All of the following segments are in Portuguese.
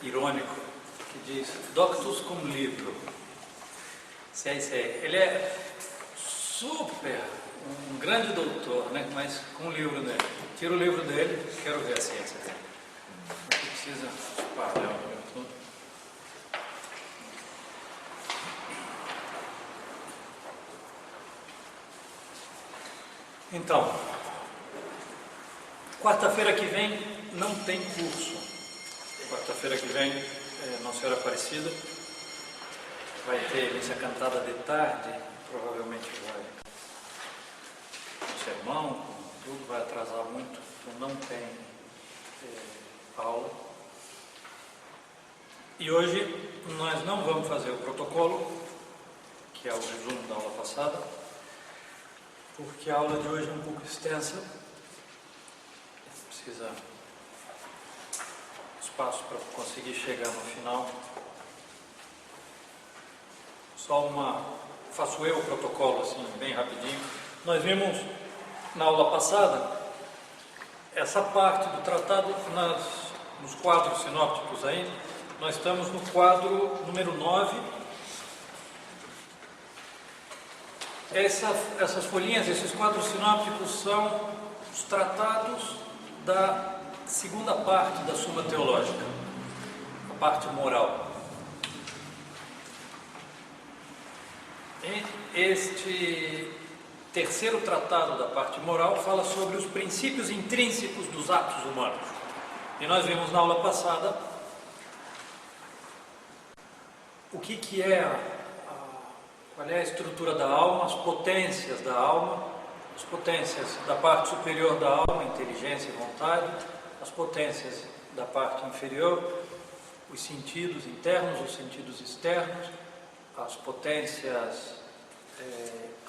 irônico que diz Doctus cum libro. Ele é super, um grande doutor, né? Mas com o livro dele. Tira o livro dele, quero ver a ciência dele. Você precisa parar tudo. Então, quarta-feira que vem não tem curso. Quarta-feira que vem, Nossa Senhora Aparecida, vai ter missa cantada de tarde, provavelmente vai um sermão, tudo vai atrasar muito, então não tem aula. E hoje nós não vamos fazer o protocolo, que é o resumo da aula passada, porque a aula de hoje é um pouco extensa, precisa espaço para conseguir chegar no final. Faço eu o protocolo assim, bem rapidinho. Nós vimos na aula passada essa parte do tratado nos quadros sinópticos aí. Nós estamos no quadro número 9. Essas folhinhas, esses quadros sinópticos são os tratados da segunda parte da Suma Teológica, a parte moral. E este terceiro tratado da parte moral fala sobre os princípios intrínsecos dos atos humanos. E nós vimos na aula passada o que é qual é a estrutura da alma, as potências da alma, as potências da parte superior da alma, inteligência e vontade, as potências da parte inferior, os sentidos internos, os sentidos externos, as potências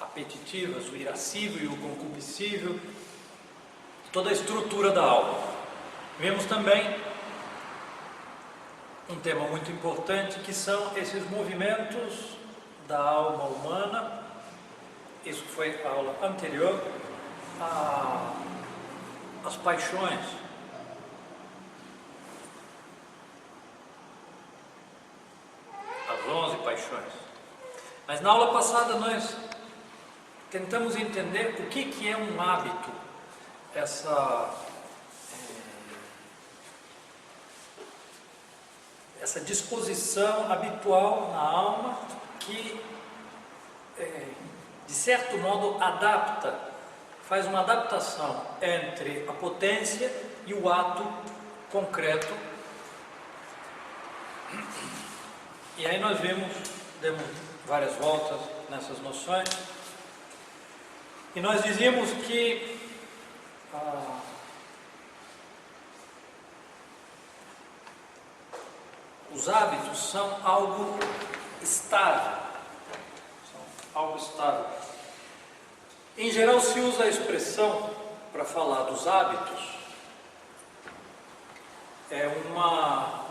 apetitivas, o irascível e o concupiscível, toda a estrutura da alma. Vemos também um tema muito importante, que são esses movimentos da alma humana. Isso foi a aula anterior, as paixões. As 11 paixões. Mas na aula passada nós tentamos entender o que é um hábito, essa disposição habitual na alma que, de certo modo, faz uma adaptação entre a potência e o ato concreto. E aí nós demos várias voltas nessas noções, e nós dizíamos que os hábitos são algo estável. Em geral se usa a expressão para falar dos hábitos, é uma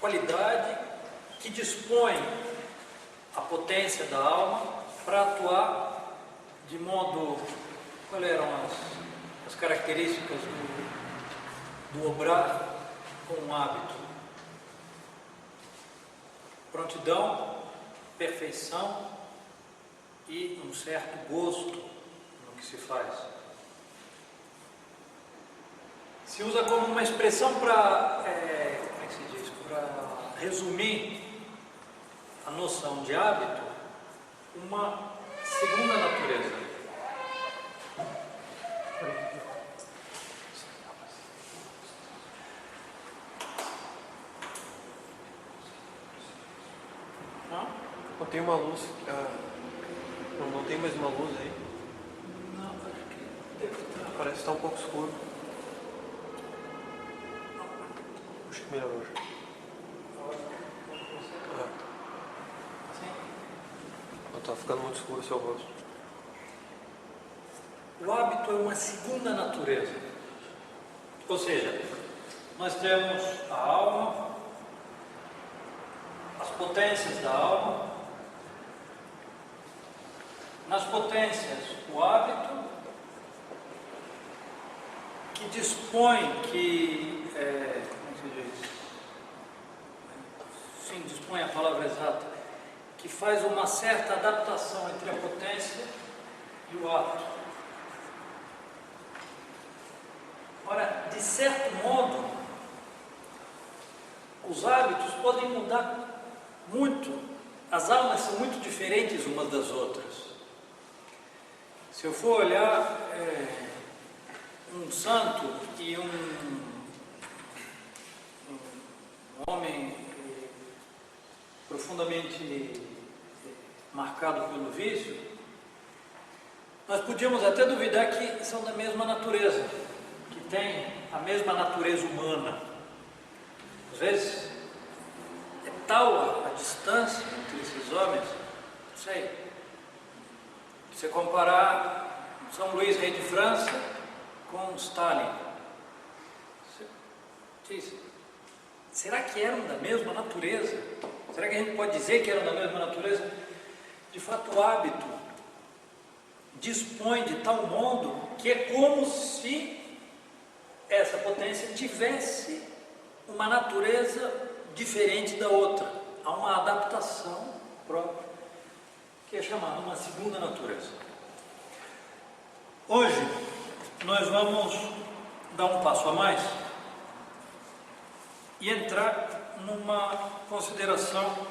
qualidade que dispõe a potência da alma para atuar de modo... Quais eram as características do obrar com um hábito? Prontidão, perfeição e um certo gosto no que se faz. Se usa como uma expressão para, como é que se diz? Para resumir a noção de hábito, uma segunda natureza. Não tem uma luz, não tem mais uma luz aí? Não, acho que deve estar. Parece que está um pouco escuro. Acho que melhorou já. Está ficando muito escuro o seu rosto. O hábito é uma segunda natureza. Ou seja, nós temos a alma, as potências da alma, nas potências o hábito, que dispõe, como se diz? indispõe a palavra exata, que faz uma certa adaptação entre a potência e o ato. Ora, de certo modo, os hábitos podem mudar muito. As almas são muito diferentes umas das outras. Se eu for olhar um santo e um homem profundamente marcado pelo vício, nós podíamos até duvidar que são da mesma natureza, que têm a mesma natureza humana. Às vezes é tal a distância entre esses homens, não sei, se você comparar São Luís, rei de França, com Stalin, você diz, será que eram da mesma natureza? Será que a gente pode dizer que eram da mesma natureza? De fato, o hábito dispõe de tal modo que é como se essa potência tivesse uma natureza diferente da outra. Há uma adaptação própria, que é chamada uma segunda natureza. Hoje, nós vamos dar um passo a mais e entrar numa consideração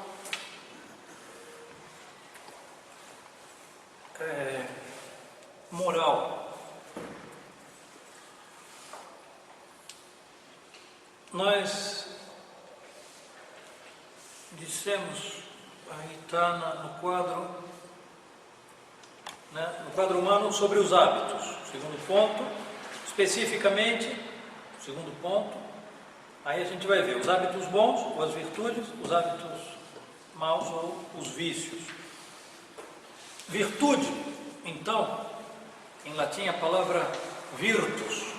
moral. Nós dissemos, aí está no quadro, no quadro humano, sobre os hábitos. Segundo ponto, especificamente, segundo ponto, aí a gente vai ver os hábitos bons, ou as virtudes, os hábitos maus, ou os vícios. Virtude, então, em latim a palavra virtus,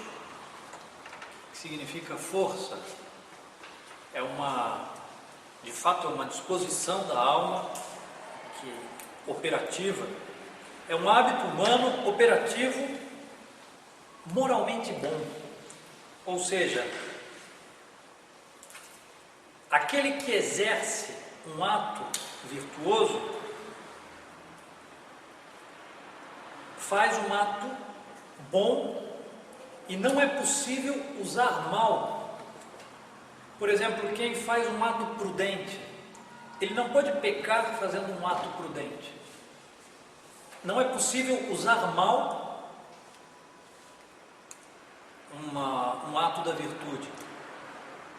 que significa força, de fato é uma disposição da alma operativa, é um hábito humano operativo moralmente bom, ou seja, aquele que exerce um ato virtuoso faz um ato bom e não é possível usar mal. Por exemplo, quem faz um ato prudente, ele não pode pecar fazendo um ato prudente. Não é possível usar mal um ato da virtude.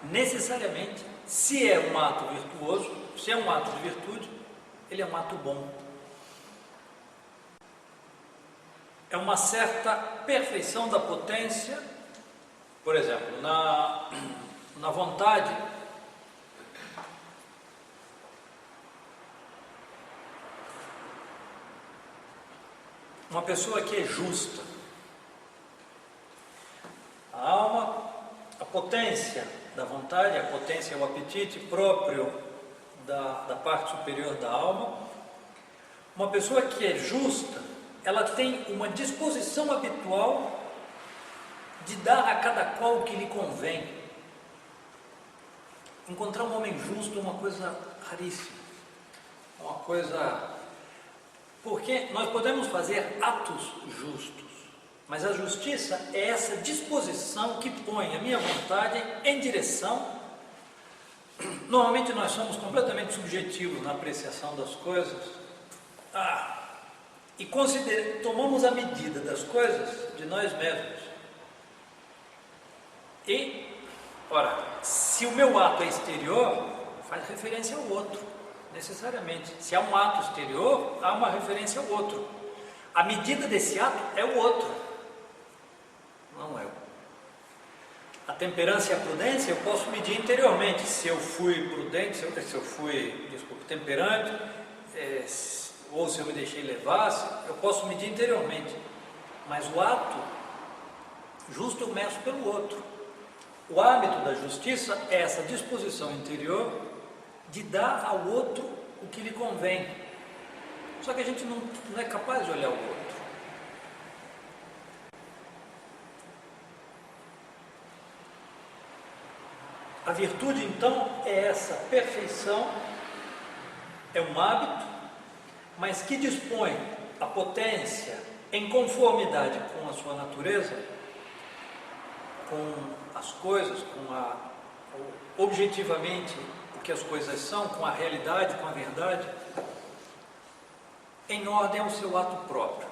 Necessariamente, se é um ato virtuoso, se é um ato de virtude, ele é um ato bom. É uma certa perfeição da potência, por exemplo, na vontade. Uma pessoa que é justa, a alma, a potência da vontade, a potência é o apetite próprio da parte superior da alma. Uma pessoa que é justa, ela tem uma disposição habitual de dar a cada qual o que lhe convém. Encontrar um homem justo é uma coisa raríssima, uma coisa... Porque nós podemos fazer atos justos, mas a justiça é essa disposição que põe a minha vontade em direção. Normalmente nós somos completamente subjetivos na apreciação das coisas, e tomamos a medida das coisas de nós mesmos. E, ora, se o meu ato é exterior, faz referência ao outro. Necessariamente, se há um ato exterior, há uma referência ao outro. A medida desse ato é o outro, não é eu. A temperança e a prudência eu posso medir interiormente. Se eu fui prudente, se eu fui, temperante, ou se eu me deixei levar, eu posso medir interiormente. Mas o ato justo eu meço pelo outro. O hábito da justiça é essa disposição interior de dar ao outro o que lhe convém. Só que a gente não é capaz de olhar o outro. A virtude, então, é essa perfeição, é um hábito, mas que dispõe a potência em conformidade com a sua natureza, com as coisas, objetivamente o que as coisas são, com a realidade, com a verdade, em ordem ao seu ato próprio.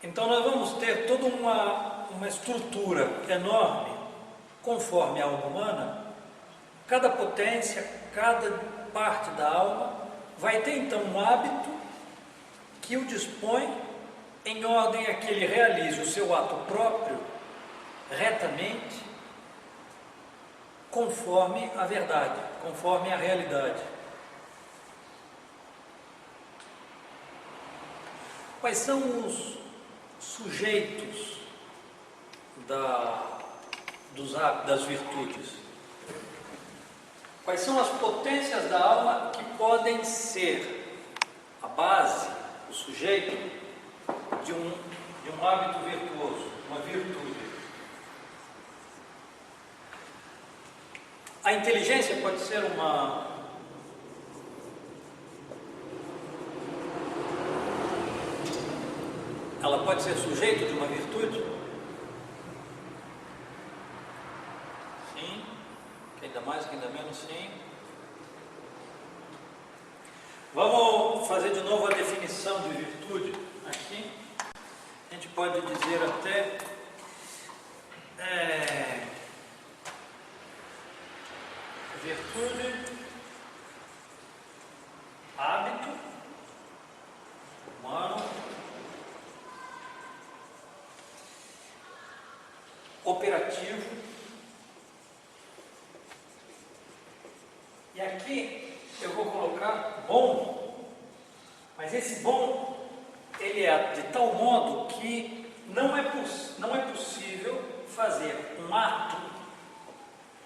Então nós vamos ter toda uma estrutura enorme, conforme a alma humana. Cada potência, cada parte da alma vai ter então um hábito que o dispõe em ordem a que ele realize o seu ato próprio retamente, conforme a verdade, conforme a realidade. Quais são os sujeitos das virtudes? Quais são as potências da alma que podem ser a base, o sujeito de um hábito virtuoso, uma virtude? A inteligência pode ser ela pode ser sujeito de uma virtude? Sim. Que ainda mais, que ainda menos, sim. Vamos fazer de novo a definição de virtude aqui. A gente pode dizer até virtude, hábito humano, operativo. E aqui eu vou colocar bom, mas esse bom, ele é de tal modo que não é possível fazer um ato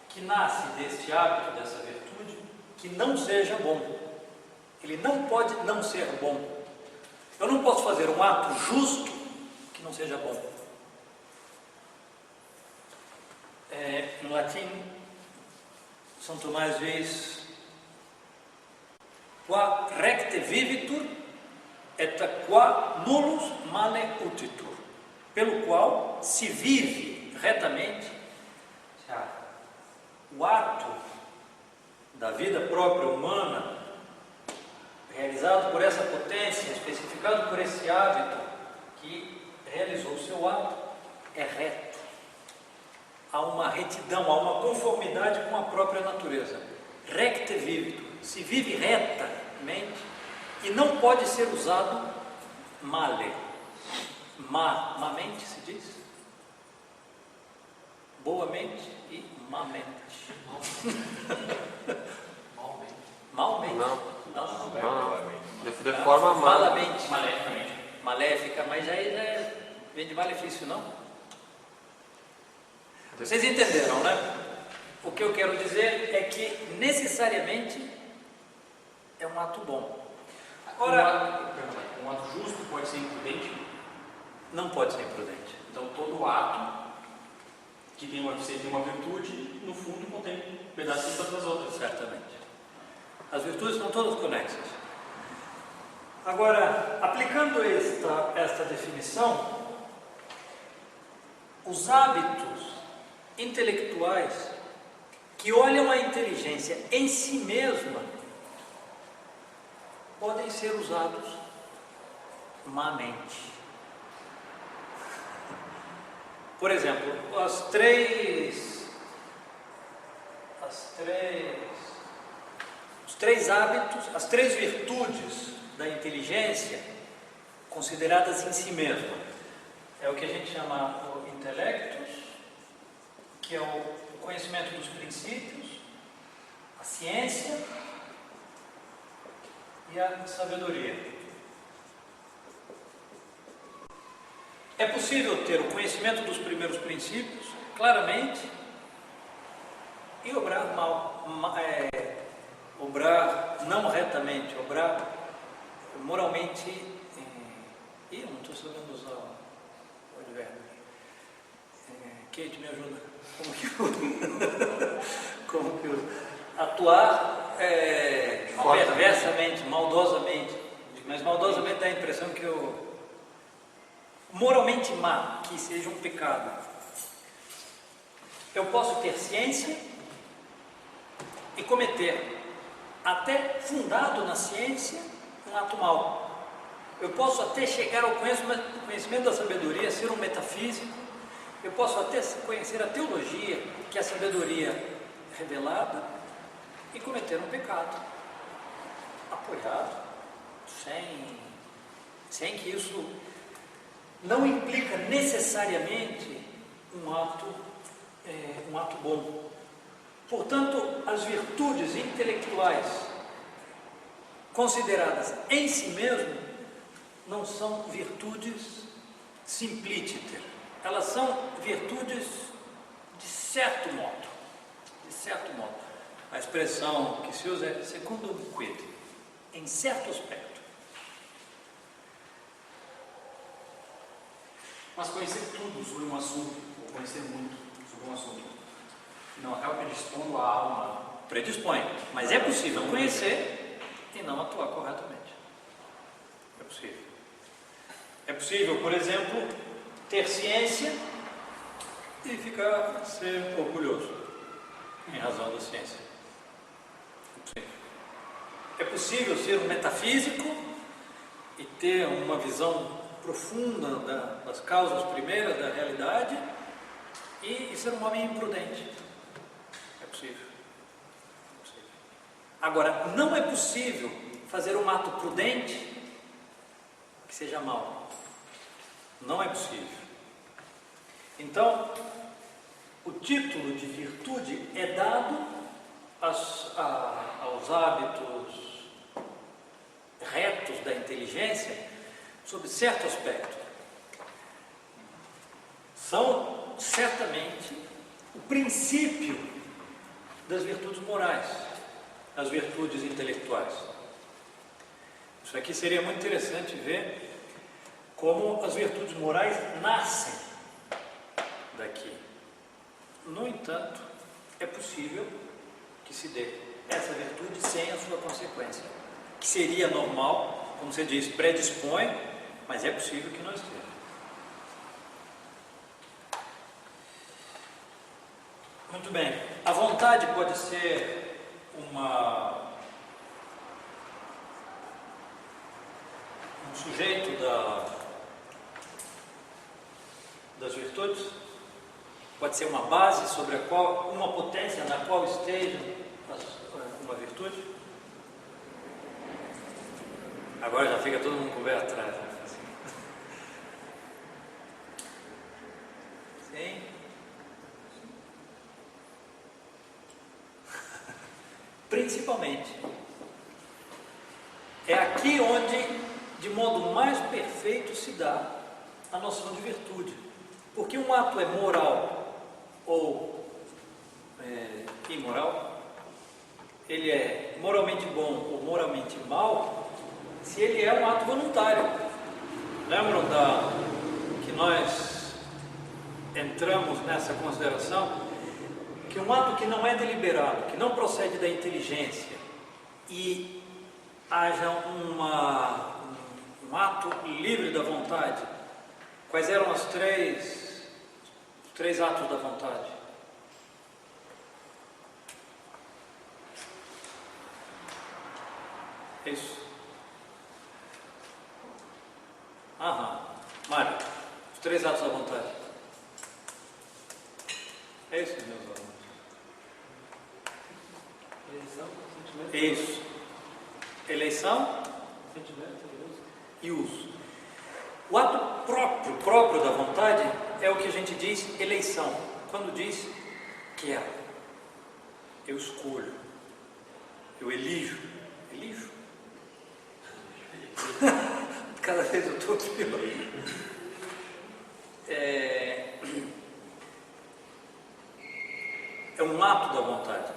que nasce deste hábito, dessa virtude, que não seja bom. Ele não pode não ser bom. Eu não posso fazer um ato justo que não seja bom. Em latim, São Tomás diz: qua recte vivitur et qua nullus male utitur. Pelo qual se vive retamente. O ato da vida própria humana, realizado por essa potência, especificado por esse hábito que realizou o seu ato, é reto. Há uma retidão, há uma conformidade com a própria natureza. Recte vivitur, se vive retamente e não pode ser usado male. Mamente se diz? Boamente e mamente. Malmente? Não. De forma malamente. Maléfica, mas aí vem de malefício, não? Vocês entenderam, né? O que eu quero dizer é que necessariamente é um ato bom. Ora, um ato justo pode ser imprudente? Não pode ser imprudente. Então todo ato que tem uma virtude, no fundo contém pedacinhos das outras. Certamente. As virtudes são todas conexas. Agora, aplicando esta definição, os hábitos intelectuais que olham a inteligência em si mesma podem ser usados mamente. Por exemplo, os três hábitos, as três virtudes da inteligência consideradas em si mesma. É o que a gente chama o intelectus, que é o conhecimento dos princípios, a ciência e a sabedoria. É possível ter o conhecimento dos primeiros princípios, claramente, e obrar obrar não retamente, obrar moralmente. Eu não estou sabendo usar o advérbio. Kate, me ajuda. Como que Como que usa? Atuar perversamente, maldosamente. Mas maldosamente dá a impressão que moralmente má, que seja um pecado. Eu posso ter ciência e cometer, até fundado na ciência, um ato mau. Eu posso até chegar ao conhecimento da sabedoria, ser um metafísico. Eu posso até conhecer a teologia, que é a sabedoria revelada, e cometer um pecado, apoiado, sem que isso não implica necessariamente um ato bom. Portanto, as virtudes intelectuais consideradas em si mesmo não são virtudes simplíciter, elas são virtudes de certo modo. A expressão que se usa é secundum quid, em certo aspecto. Mas conhecer tudo sobre um assunto, ou conhecer muito sobre um assunto, não acaba predispondo a alma? Predispõe, mas é possível conhecer e não atuar corretamente. É possível. É possível, por exemplo, ter ciência e ser orgulhoso em razão da ciência. É possível ser um metafísico e ter uma visão profunda das causas primeiras da realidade e ser um homem imprudente. É possível. Agora, não é possível fazer um ato prudente que seja mau. Não é possível. Então, o título de virtude é dado aos hábitos retos da inteligência sob certo aspecto. São certamente o princípio das virtudes morais, as virtudes intelectuais. Isso aqui seria muito interessante ver como as virtudes morais nascem daqui. No entanto, é possível que se dê essa virtude sem a sua consequência, que seria normal, como você diz, predispõe, mas é possível que não esteja. Muito bem, a vontade pode ser um sujeito das virtudes, pode ser uma base sobre a qual, uma potência na qual esteja uma virtude. Agora já fica todo mundo com o pé atrás, né? Sim. Principalmente. É aqui onde, de modo mais perfeito, se dá a noção de virtude. Porque um ato é moral ou imoral, ele é moralmente bom ou moralmente mau, se ele é um ato voluntário. Lembram que nós entramos nessa consideração? Que um ato que não é deliberado, que não procede da inteligência e haja um ato livre da vontade. Quais eram os três atos da vontade? É isso. Mário, os três atos da vontade. É isso, meus alunos. Eleição, sentimento. Isso. Eleição, Sentimento e uso. E uso. O ato próprio da vontade é o que a gente diz eleição. Quando diz quero, eu escolho, eu elijo. Cada vez eu estou pior. É um ato da vontade.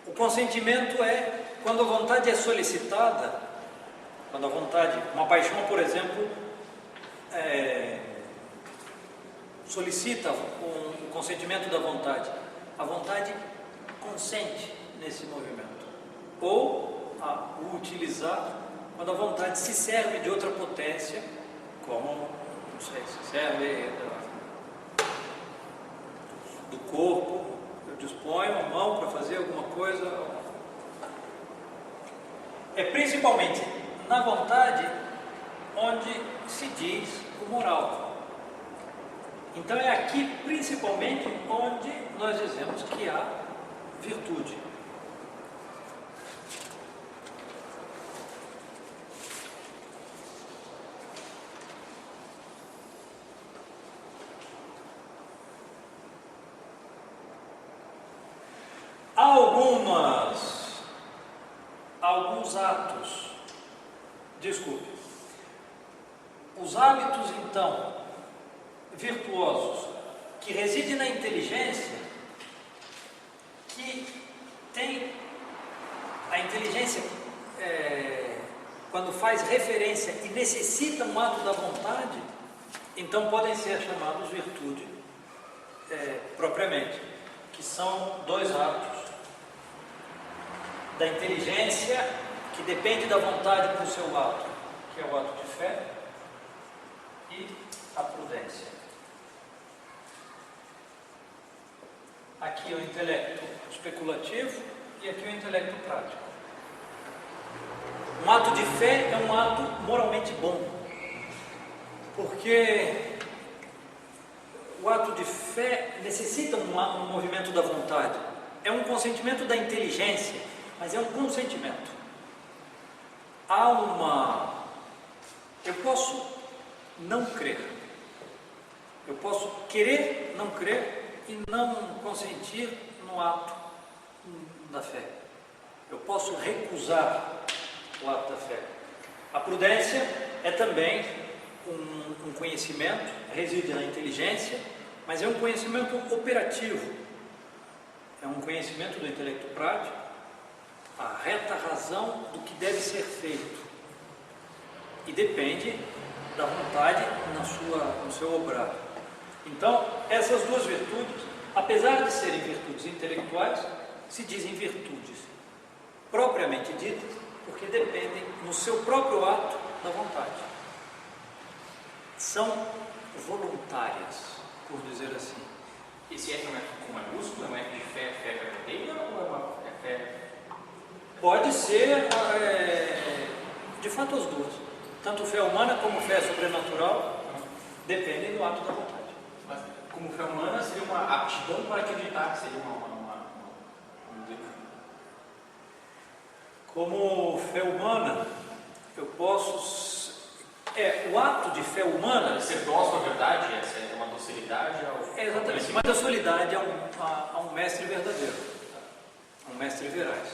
O consentimento é quando a vontade é solicitada, quando a vontade, uma paixão, por exemplo, solicita o consentimento da vontade. A vontade consente nesse movimento, ou o utilizar quando a vontade se serve de outra potência, como, não sei, se serve do corpo, eu disponho a mão para fazer alguma coisa. É principalmente na vontade onde se diz o moral. Então é aqui principalmente onde nós dizemos que há virtude. Há alguns atos, desculpe, os hábitos então virtuosos que residem na inteligência, que tem a inteligência quando faz referência e necessita um ato da vontade, então podem ser chamados virtude propriamente, que são dois atos da inteligência que depende da vontade para o seu ato, que é o ato de fé e a prudência. Aqui o intelecto especulativo e aqui o intelecto prático. Um ato de fé é um ato moralmente bom, porque o ato de fé necessita um movimento da vontade. É um consentimento da inteligência, mas é um consentimento. Eu posso não crer. Eu posso querer não crer e não consentir no ato da fé. Eu posso recusar o ato da fé. A prudência é também um conhecimento, reside na inteligência, mas é um conhecimento operativo. É um conhecimento do intelecto prático, a reta razão do que deve ser feito. E depende da vontade no seu obrar. Então, essas duas virtudes, apesar de serem virtudes intelectuais, se dizem virtudes propriamente ditas, porque dependem no seu próprio ato da vontade. São voluntárias, por dizer assim. Esse F com maiúsculo é um F de fé verdadeira ou é fé? Pode ser, de fato, as duas. Tanto fé humana como fé sobrenatural dependem do ato da vontade. Mas, como fé humana, seria uma aptidão para acreditar, seria uma Como fé humana, eu posso... o ato de fé humana... Ser dócil à verdade, é uma docilidade exatamente, uma docilidade a um mestre verdadeiro, a um mestre veraz.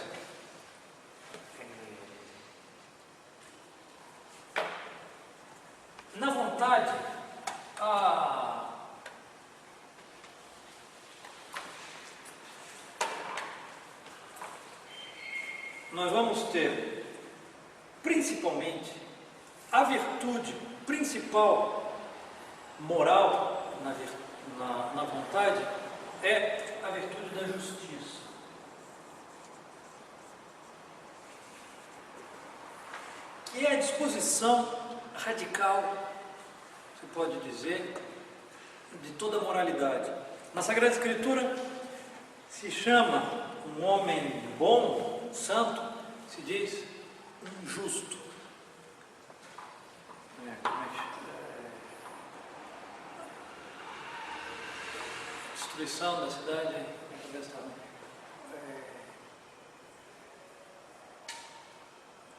Na vontade, nós vamos ter, principalmente, a virtude principal moral na vontade é a virtude da justiça. Que é a disposição radical, se pode dizer, de toda a moralidade. Na Sagrada Escritura se chama um homem bom, santo, se diz um justo. Destruição da cidade,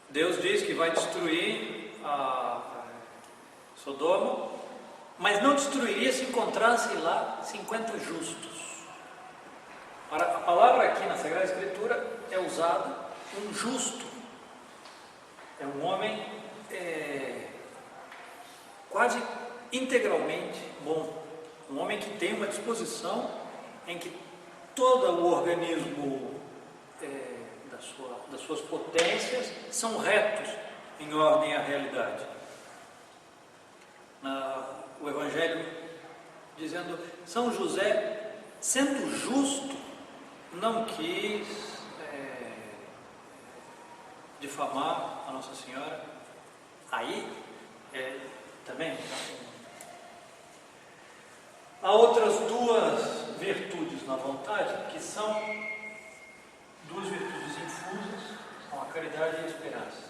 Deus diz que vai destruir a Sodoma, mas não destruiria se encontrassem lá 50 justos. A palavra aqui na Sagrada Escritura é usada um justo. É um homem quase integralmente bom. Um homem que tem uma disposição em que todo o organismo das suas potências são retos em ordem à realidade. O Evangelho dizendo, São José, sendo justo, não quis difamar a Nossa Senhora. Aí, também, há outras duas virtudes na vontade, que são duas virtudes infusas, são a caridade e a esperança.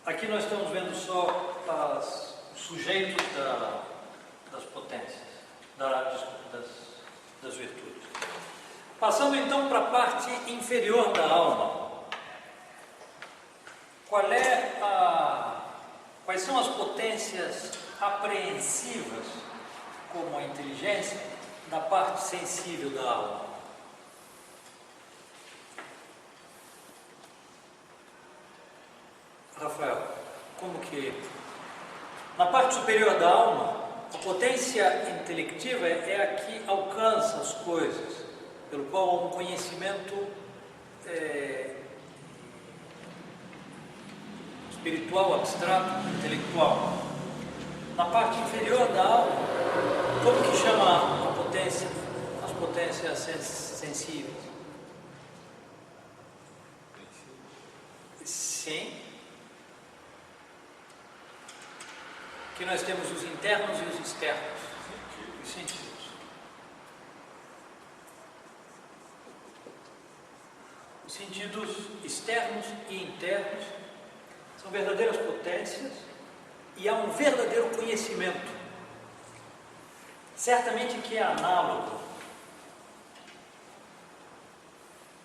Aqui nós estamos vendo só os sujeitos das potências, das virtudes. Passando então para a parte inferior da alma. Quais são as potências apreensivas, como a inteligência, da parte sensível da alma? Rafael, como que na parte superior da alma, a potência intelectiva é a que alcança as coisas, pelo qual há um conhecimento espiritual, abstrato, intelectual. Na parte inferior da alma, como que chama as potências sensíveis? Sim. Que nós temos os internos e os externos, os sentidos. Os sentidos externos e internos são verdadeiras potências e há um verdadeiro conhecimento, certamente que é análogo.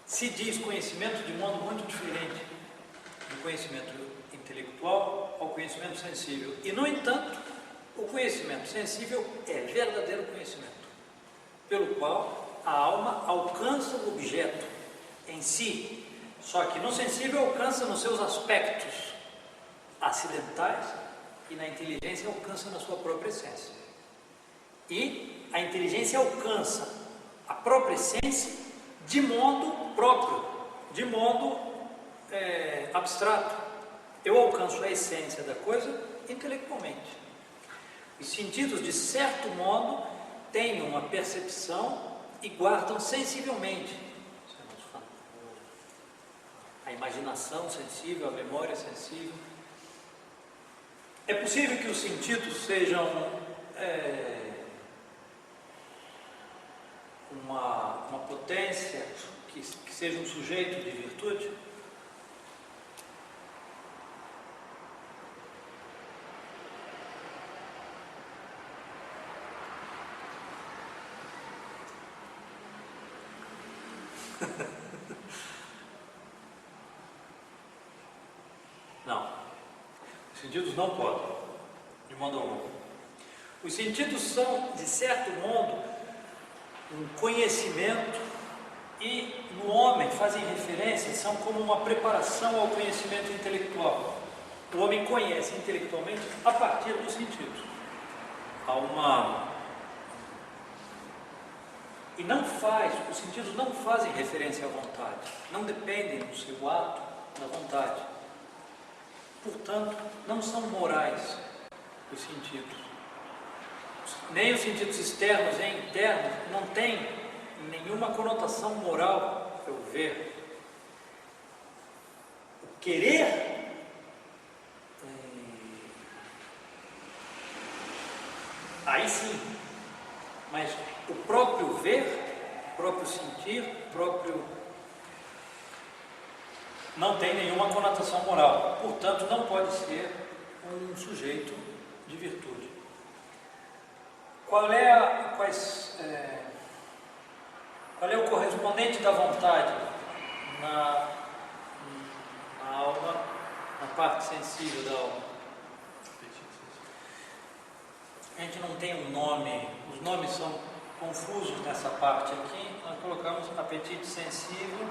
Se diz conhecimento de modo muito diferente do conhecimento intelectual ao conhecimento sensível. E, no entanto, o conhecimento sensível é verdadeiro conhecimento, pelo qual a alma alcança o objeto em si, só que no sensível alcança nos seus aspectos acidentais e na inteligência alcança na sua própria essência. E a inteligência alcança a própria essência de modo próprio, de modo abstrato. Eu alcanço a essência da coisa intelectualmente. Os sentidos, de certo modo, têm uma percepção e guardam sensivelmente a imaginação sensível, a memória sensível. É possível que os sentidos sejam uma potência, que seja um sujeito de virtude? Não, os sentidos não podem, de modo algum. Os sentidos são, de certo modo, um conhecimento e no homem fazem referência, são como uma preparação ao conhecimento intelectual. O homem conhece intelectualmente a partir dos sentidos. Os sentidos não fazem referência à vontade, não dependem do seu ato da vontade. Portanto, não são morais os sentidos. Nem os sentidos externos nem internos não têm nenhuma conotação moral, eu ver. O querer aí sim, mas o próprio ver, o próprio sentir, não tem nenhuma conotação moral, portanto não pode ser um sujeito de virtude. Qual é o correspondente da vontade na alma, na parte sensível da alma? A gente não tem um nome, os nomes são confusos nessa parte aqui. Nós colocamos apetite sensível,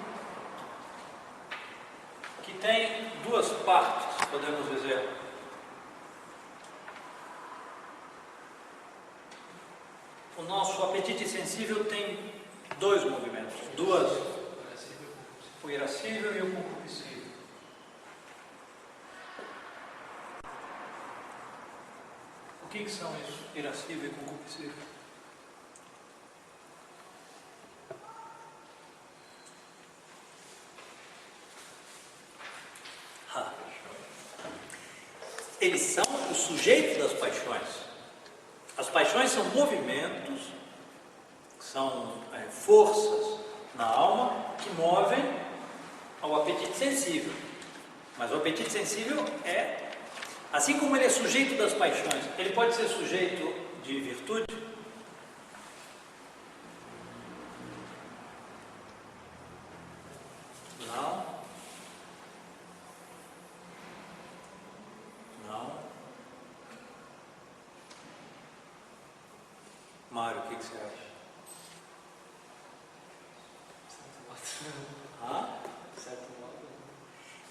que tem duas partes, podemos dizer. O nosso apetite sensível tem dois movimentos, o irascível e o concupiscível. que são isso? Irascível e concupiscível. Eles são o sujeito das paixões. As paixões são movimentos, são forças na alma que movem ao apetite sensível. Mas o apetite sensível é, assim como ele é sujeito das paixões, ele pode ser sujeito de virtude? Não. Não. Mário, o que você acha? Ah?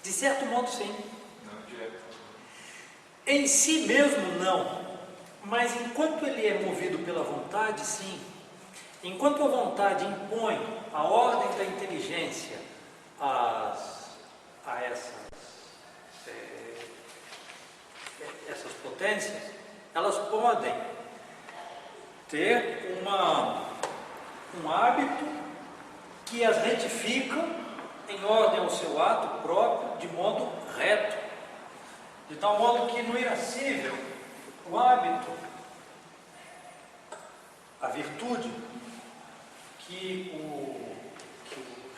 De certo modo, sim. Não direto. Em si mesmo, não. Mas enquanto ele é movido pela vontade, sim. Enquanto a vontade impõe a ordem da inteligência a essas potências, elas podem ter um hábito que as retifica em ordem ao seu ato próprio, de modo reto, de tal modo que no irascível, o hábito, a virtude que o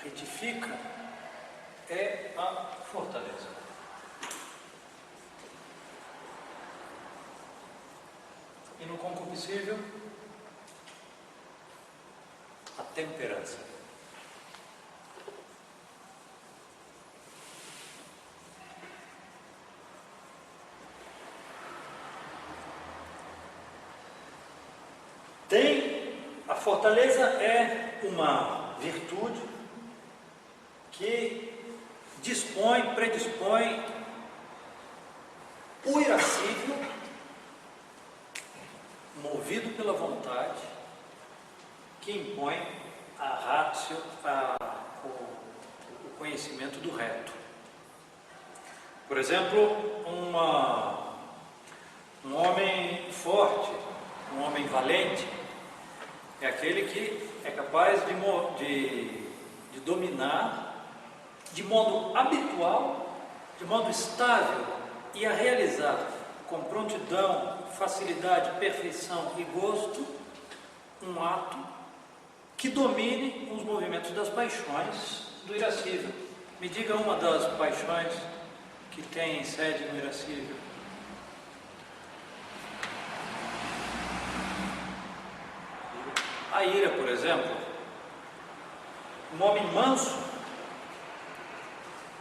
retifica é a fortaleza. E no concupiscível, a temperança. A fortaleza é uma virtude que predispõe o irascível, movido pela vontade, que impõe a ratio, o conhecimento do reto. Por exemplo, um homem forte, um homem valente, é aquele que é capaz de dominar de modo habitual, de modo estável e a realizar com prontidão, facilidade, perfeição e gosto um ato que domine os movimentos das paixões do irascível. Me diga uma das paixões que tem sede no irascível. A ira, por exemplo. Um homem manso,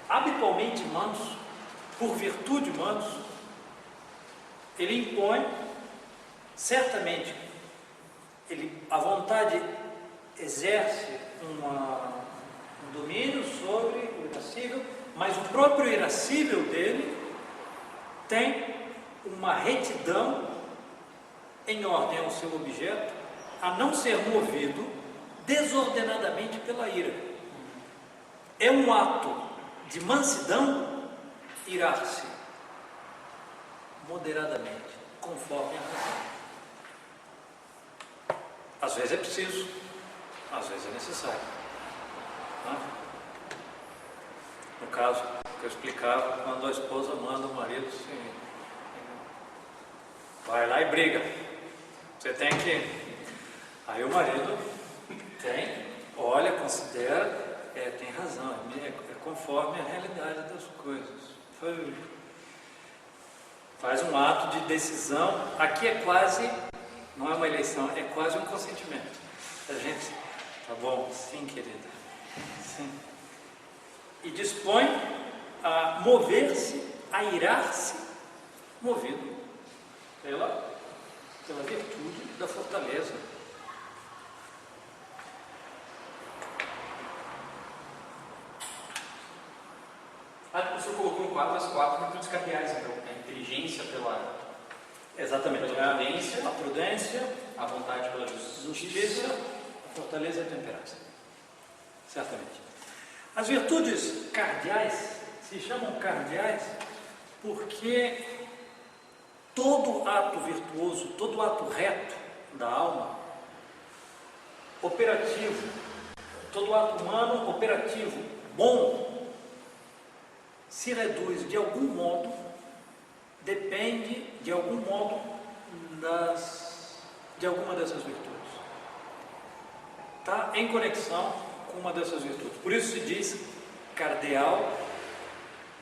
habitualmente manso, por virtude manso, ele impõe, certamente, a vontade exerce um domínio sobre o irascível, mas o próprio irascível dele tem uma retidão em ordem ao seu objeto, a não ser movido desordenadamente pela ira. É um ato de mansidão irar-se moderadamente, conforme a razão. Às vezes é preciso, às vezes é necessário. No caso que eu explicava, quando a esposa manda o marido assim, vai lá e briga. Você tem que... Aí o marido olha, considera, tem razão, é conforme a realidade das coisas. Faz um ato de decisão. Aqui é quase, não é uma eleição, é quase um consentimento. A gente, tá bom, sim, querida, sim. E dispõe a mover-se, a irar-se, movido pela virtude da fortaleza. O senhor colocou em quadro as 4 virtudes cardeais, então. A inteligência pela... Exatamente. Pela prudência. A prudência, a vontade pela justiça, a fortaleza e a temperança. Certamente. As virtudes cardeais se chamam cardeais porque todo ato virtuoso, todo ato reto da alma, operativo, todo ato humano operativo, bom, se reduz de algum modo, depende de algum modo de alguma dessas virtudes. Está em conexão com uma dessas virtudes. Por isso se diz cardeal,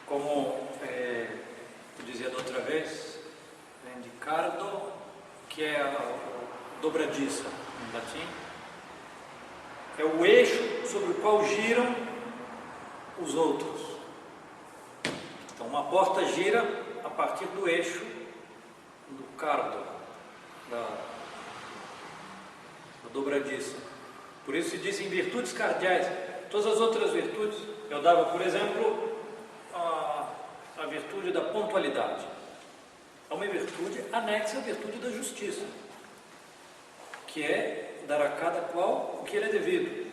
como eu dizia da outra vez, vem de cardo, que é a dobradiça em latim. É o eixo sobre o qual giram os outros. Então uma porta gira a partir do eixo do cardo, da dobradiça. Por isso se diz em virtudes cardeais. Todas as outras virtudes, eu dava, por exemplo, a virtude da pontualidade. É uma virtude anexa à virtude da justiça, que é dar a cada qual o que lhe é devido.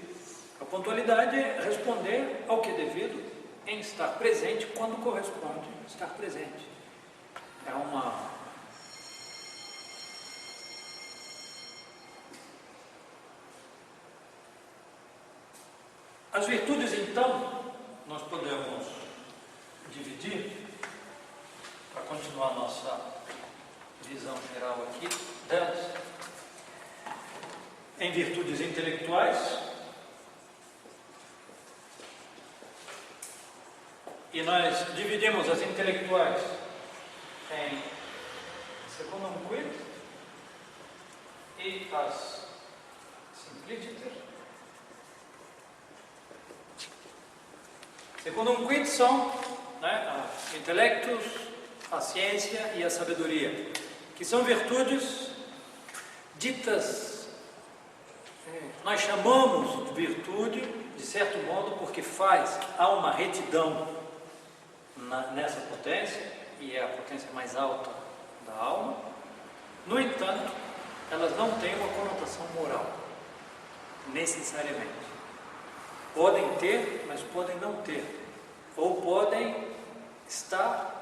A pontualidade é responder ao que é devido em estar presente quando corresponde estar presente. É uma... As virtudes, então, nós podemos dividir, para continuar nossa visão geral aqui, delas, em virtudes intelectuais, e nós dividimos as intelectuais em secundum quid e as simpliciter. Secundum quid são intelectus, a ciência e a sabedoria, que são virtudes ditas, nós chamamos de virtude, de certo modo, porque há uma retidão nessa potência, e é a potência mais alta da alma. No entanto, elas não têm uma conotação moral, necessariamente. Podem ter, mas podem não ter, ou podem estar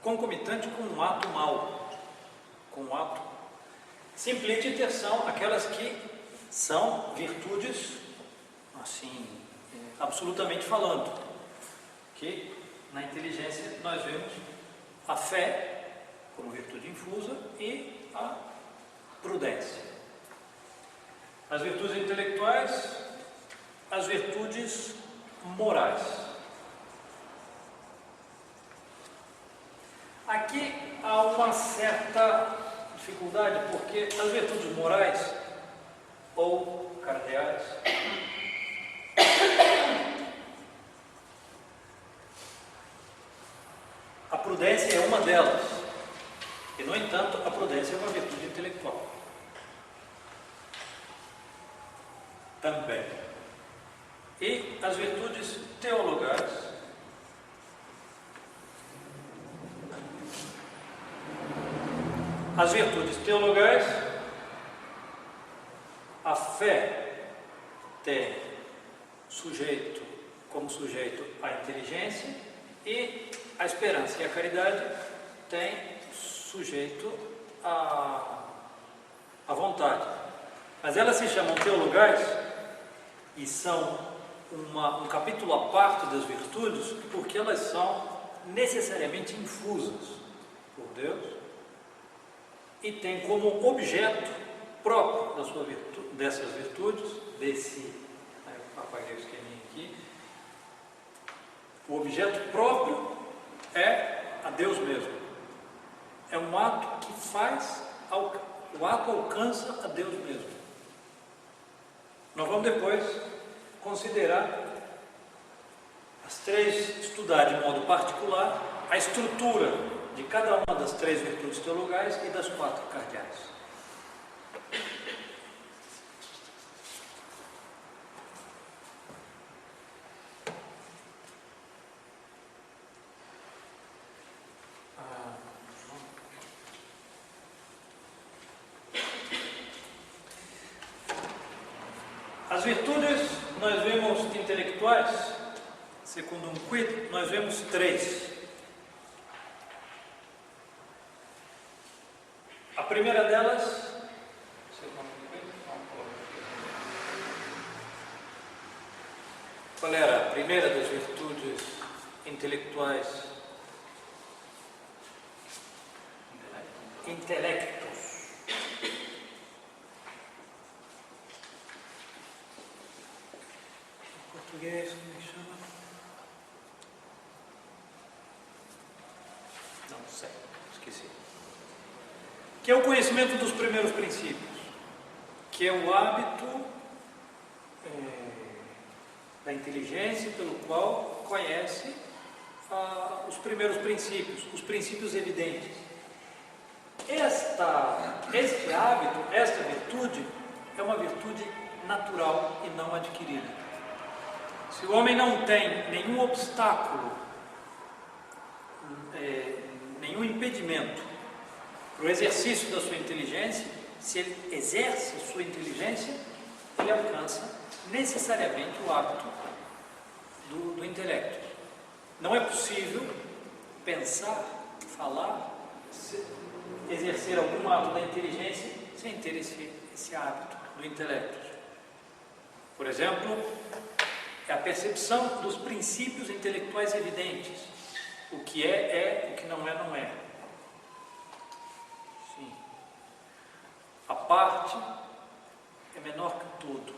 concomitante com um ato mau, com um ato. Simpliciter são aquelas que são virtudes, assim, absolutamente falando, que na inteligência nós vemos a fé como virtude infusa e a prudência. As virtudes intelectuais, as virtudes morais. Aqui há uma certa dificuldade, porque as virtudes morais ou cardeais a prudência é uma delas, e no entanto a prudência é uma virtude intelectual também. E as virtudes teologais, a fé tem como sujeito a inteligência, e a esperança e a caridade tem sujeito a vontade. Mas elas se chamam teologais e são um capítulo à parte das virtudes, porque elas são necessariamente infusas por Deus e têm como objeto próprio dessas virtudes, desse apaguei o esqueminha aqui, o objeto próprio é a Deus mesmo. É um ato que o ato alcança a Deus mesmo. Nós vamos depois considerar estudar de modo particular a estrutura de cada uma das 3 virtudes teologais e das 4 cardeais. As virtudes, nós vemos intelectuais, secundum quid, nós vemos 3. A primeira delas, qual era a primeira das virtudes intelectuais? Intelectos. Em português, como é que chama? Não sei, esqueci. Que é o conhecimento dos primeiros princípios, que é o hábito da inteligência pelo qual conhece os primeiros princípios, os princípios evidentes. Este hábito, esta virtude, é uma virtude natural e não adquirida. Se o homem não tem nenhum obstáculo, nenhum impedimento para o exercício da sua inteligência, se ele exerce a sua inteligência, ele alcança necessariamente o hábito do intelecto. Não é possível pensar, falar, exercer algum ato da inteligência sem ter esse hábito do intelecto. Por exemplo, é a percepção dos princípios intelectuais evidentes. O que é, o que não é, não é. Sim. A parte é menor que o todo.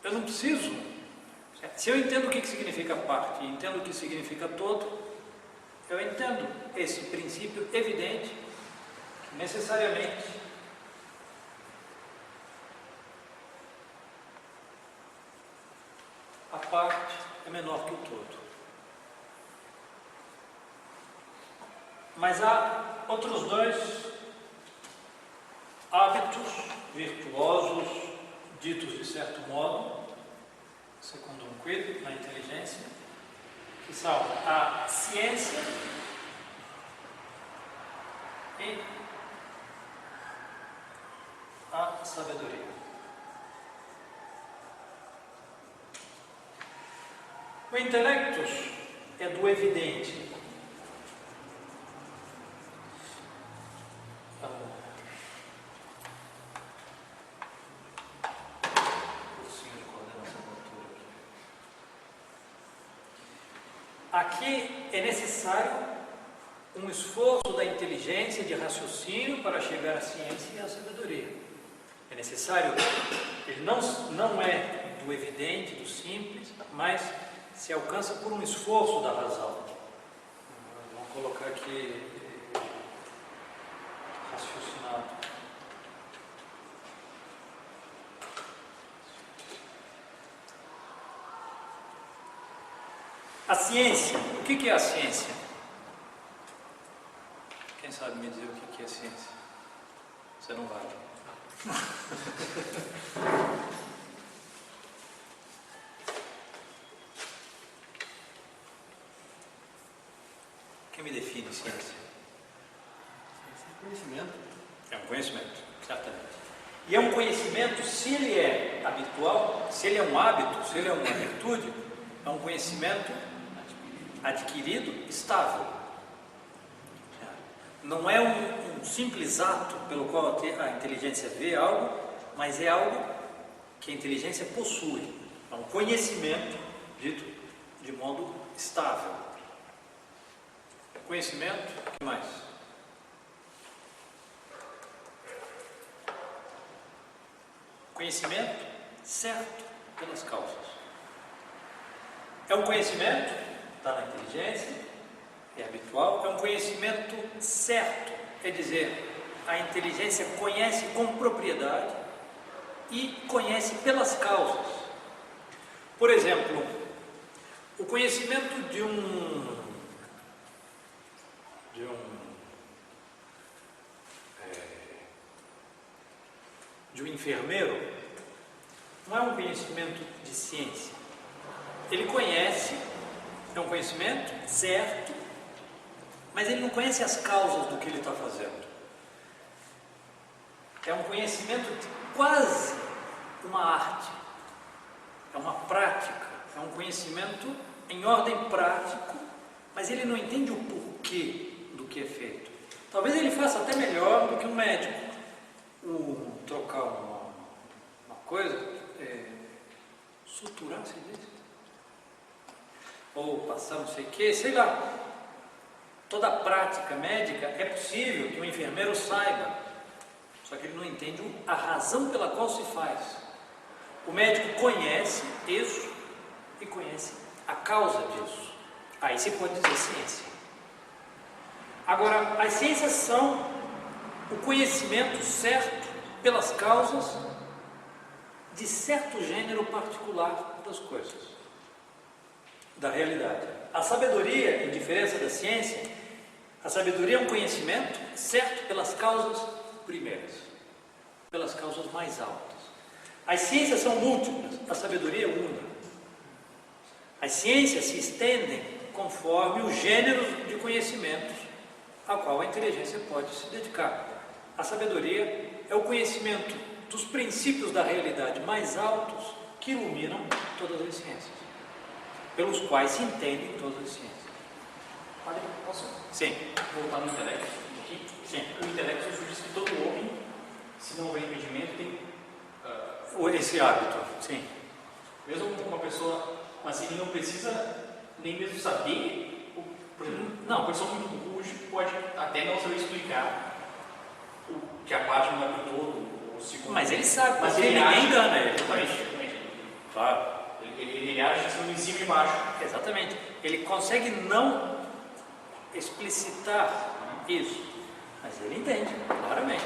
Eu não preciso. Se eu entendo o que significa parte e entendo o que significa todo, eu entendo esse princípio evidente que necessariamente a parte é menor que o todo. Mas há outros dois hábitos virtuosos, ditos de certo modo, segundo um quid, na inteligência, que são a ciência e a sabedoria. O intelectus é do evidente. Aqui é necessário um esforço da inteligência, de raciocínio para chegar à ciência e à sabedoria. É necessário, ele não é do evidente, do simples, mas se alcança por um esforço da razão. Vamos colocar aqui raciocinado. A ciência, o que é a ciência? Quem sabe me dizer o que é ciência? Você não vai. Quem me define ciência? Ciência é conhecimento. É um conhecimento, certamente. E é um conhecimento, se ele é habitual, se ele é um hábito, se ele é uma virtude, é um conhecimento adquirido, estável. Não é um simples ato pelo qual a inteligência vê algo, mas é algo que a inteligência possui. É um conhecimento dito de modo estável. Conhecimento, o que mais? Conhecimento certo pelas causas. É um conhecimento, está na inteligência, é habitual, é um conhecimento certo, quer dizer, a inteligência conhece com propriedade e conhece pelas causas. Por exemplo, o conhecimento de um enfermeiro não é um conhecimento de ciência. Ele conhece, é um conhecimento certo, mas ele não conhece as causas do que ele está fazendo. É um conhecimento de quase uma arte, é uma prática, é um conhecimento em ordem prático, mas ele não entende o porquê do que é feito. Talvez ele faça até melhor do que um médico. Trocar uma coisa, suturar, se diz? Ou passar não sei o que, sei lá. Toda a prática médica é possível que o enfermeiro saiba, só que ele não entende a razão pela qual se faz. O médico conhece isso e conhece a causa disso. Aí se pode dizer ciência. Agora, as ciências são o conhecimento certo pelas causas de certo gênero particular das coisas, da realidade. A sabedoria, em diferença da ciência, a sabedoria é um conhecimento certo pelas causas primeiras, pelas causas mais altas. As ciências são múltiplas, a sabedoria é una. As ciências se estendem conforme o gênero de conhecimentos a qual a inteligência pode se dedicar. A sabedoria é o conhecimento dos princípios da realidade mais altos que iluminam todas as ciências, pelos quais se entendem todas as ciências. Padre, posso Sim. voltar no intelecto aqui? Sim. O intelecto diz que todo homem, se não houver impedimento, tem Esse hábito, sim. mesmo uma pessoa, mas ele não precisa nem mesmo saber, por exemplo, Não. uma pessoa muito rude pode até não saber explicar que a parte não é para todo, ou segundo. Mas ele sabe, Mas porque ele ninguém acha, engana ele. exatamente. Claro. Ele acha que estão em cima e embaixo. Exatamente. Ele consegue não explicitar isso, mas ele entende, claramente.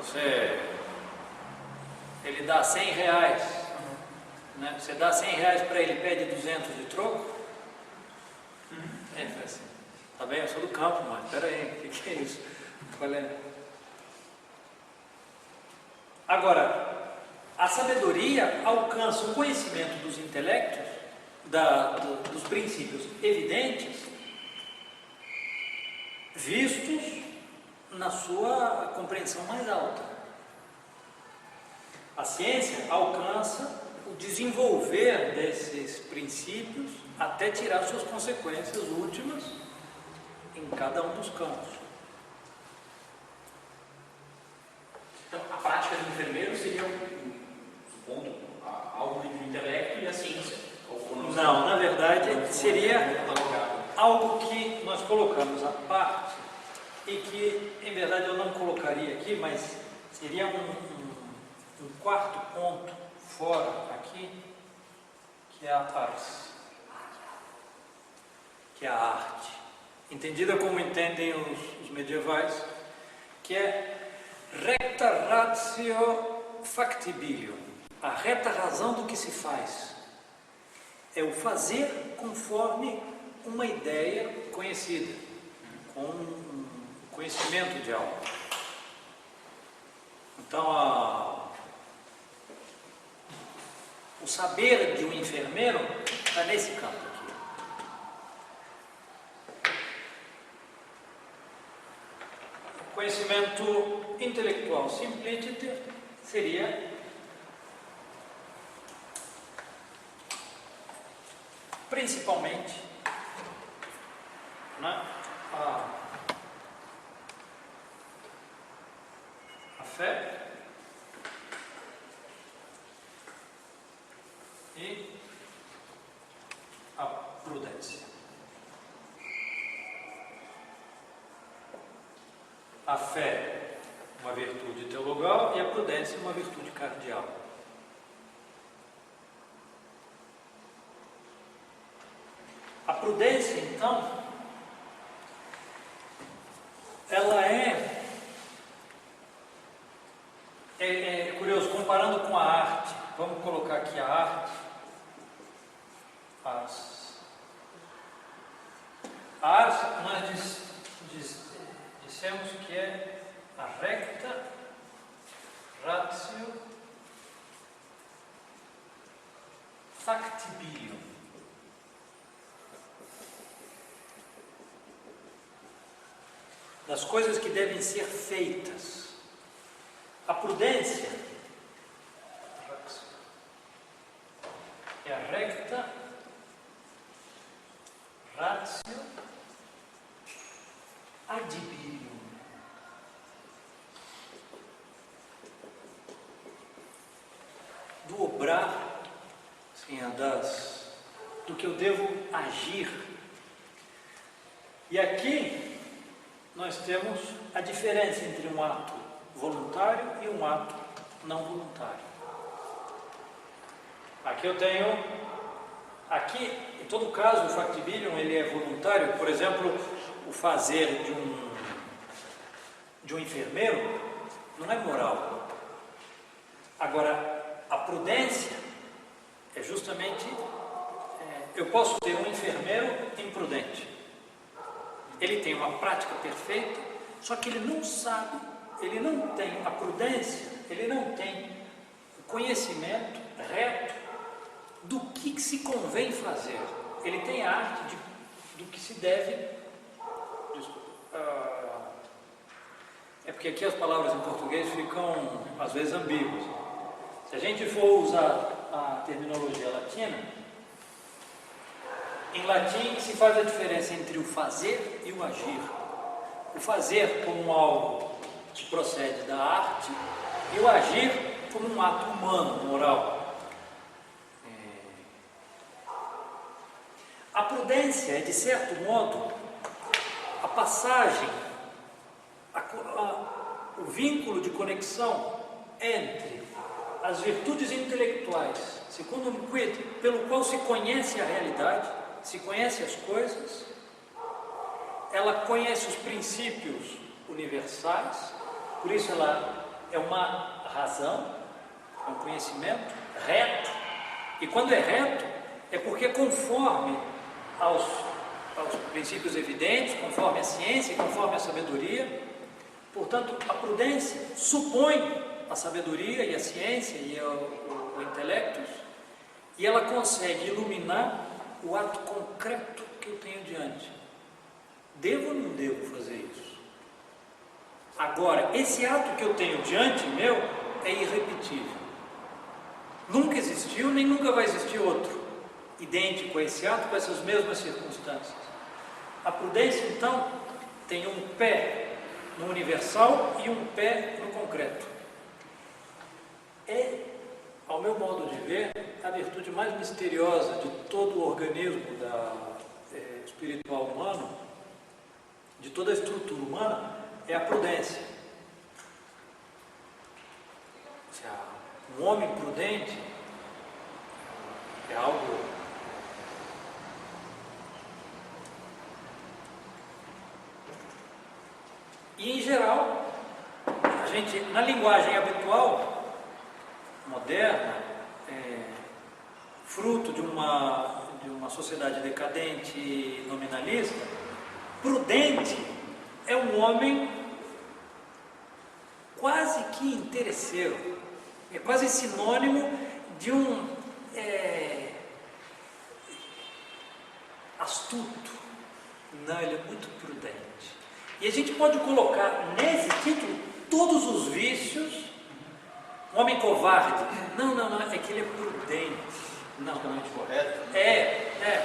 Se ele dá 100 reais, né? Você dá 100 reais para ele, pede 200 de troco, ele fala assim, tá bem, eu sou do campo, mas peraí, o que é isso? Qual é? Agora, a sabedoria alcança o conhecimento dos intelectos, dos princípios evidentes, vistos na sua compreensão mais alta. A ciência alcança o desenvolver desses princípios até tirar suas consequências últimas em cada um dos campos. Então, a prática do enfermeiro seria, supondo, algo do intelecto e a ciência. Não, na verdade, seria algo que nós colocamos à parte e que, em verdade, eu não colocaria aqui, mas seria um quarto ponto fora aqui, que é a ars, que é a arte, entendida como entendem os medievais, que é recta ratio factibilium, a reta razão do que se faz. É o fazer conforme uma ideia conhecida, com um conhecimento de algo. Então, o saber de um enfermeiro está nesse campo aqui. O conhecimento intelectual simpliciter seria principalmente, né, a fé e a prudência. A fé, uma virtude teologal, e a prudência, uma virtude cardial. A prudência, então, ela é curioso, comparando com a arte. Vamos colocar aqui a arte. A arte, nós dissemos que é a recta ratio factibilium. Das coisas que devem ser feitas. A prudência é a recta ratio adbilium. Do obrar, assim, do que eu devo agir. E aqui nós temos a diferença entre um ato voluntário e um ato não voluntário. Aqui eu tenho, em todo caso, o factibilium ele é voluntário. Por exemplo, o fazer de um enfermeiro não é moral. Agora, a prudência é justamente, eu posso ter um enfermeiro imprudente. Ele tem uma prática perfeita, só que ele não sabe, ele não tem a prudência, ele não tem o conhecimento reto do que se convém fazer. Ele tem a arte do que se deve. É porque aqui as palavras em português ficam, às vezes, ambíguas. Se a gente for usar a terminologia latina, em latim se faz a diferença entre o fazer e o agir. O fazer como algo que procede da arte e o agir como um ato humano, moral. A prudência é, de certo modo, a passagem, o vínculo de conexão entre as virtudes intelectuais, segundo um quid, pelo qual se conhece a realidade, se conhece as coisas, ela conhece os princípios universais, por isso ela é uma razão, é um conhecimento reto, e quando é reto, é porque é conforme aos princípios evidentes, conforme a ciência, conforme a sabedoria. Portanto, a prudência supõe a sabedoria e a ciência e o intelecto, e ela consegue iluminar o ato concreto que eu tenho diante. Devo ou não devo fazer isso? Agora, esse ato que eu tenho diante meu é irrepetível. Nunca existiu, nem nunca vai existir outro idêntico a esse ato, com essas mesmas circunstâncias. A prudência, então, tem um pé no universal e um pé no concreto. É, ao meu modo de ver, a virtude mais misteriosa de todo o organismo espiritual humano, de toda a estrutura humana, é a prudência. Um homem prudente é algo e, em geral, a gente, na linguagem habitual, moderna, fruto de uma sociedade decadente e nominalista, prudente é um homem quase que interesseiro, é quase sinônimo de um astuto. Não, ele é muito prudente. E a gente pode colocar nesse título todos os vícios. Um homem covarde. Não, é que ele é prudente. Não. Politicamente correto.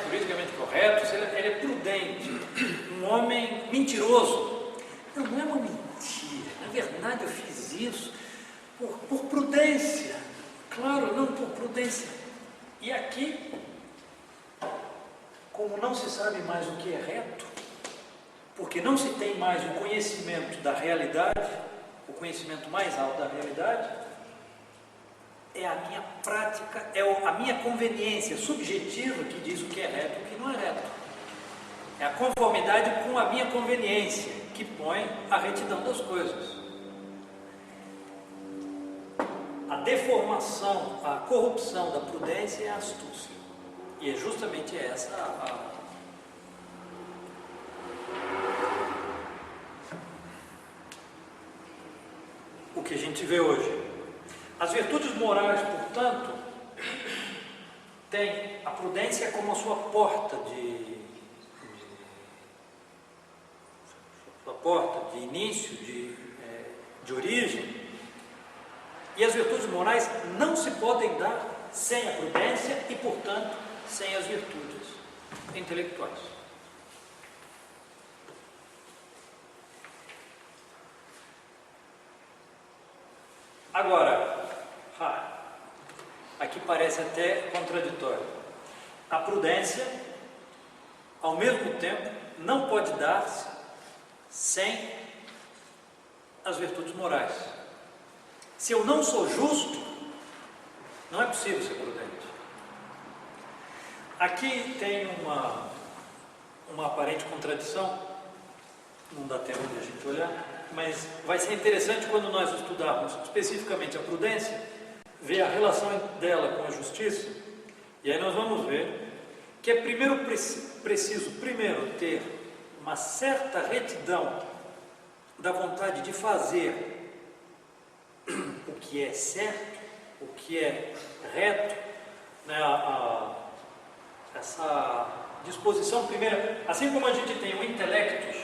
Politicamente correto. Ele é prudente. Um homem mentiroso. Não é uma mentira. Na verdade, eu fiz isso por prudência. Claro, não por prudência. E aqui, como não se sabe mais o que é reto, porque não se tem mais o conhecimento da realidade, o conhecimento mais alto da realidade, é a minha prática, é a minha conveniência subjetiva que diz o que é reto e o que não é reto. É a conformidade com a minha conveniência que põe a retidão das coisas. A deformação, a corrupção da prudência é a astúcia. E é justamente essa o que a gente vê hoje. As virtudes morais, portanto, têm a prudência como a sua porta de início, de origem, e as virtudes morais não se podem dar sem a prudência e, portanto, sem as virtudes intelectuais. Agora, aqui parece até contraditório. A prudência, ao mesmo tempo, não pode dar-se sem as virtudes morais. Se eu não sou justo, não é possível ser prudente. Aqui tem uma aparente contradição, não dá tempo de a gente olhar, mas vai ser interessante quando nós estudarmos especificamente a prudência, ver a relação dela com a justiça, e aí nós vamos ver que é preciso primeiro ter uma certa retidão da vontade de fazer o que é certo, o que é reto, né? Essa disposição primeira, assim como a gente tem o intelectus,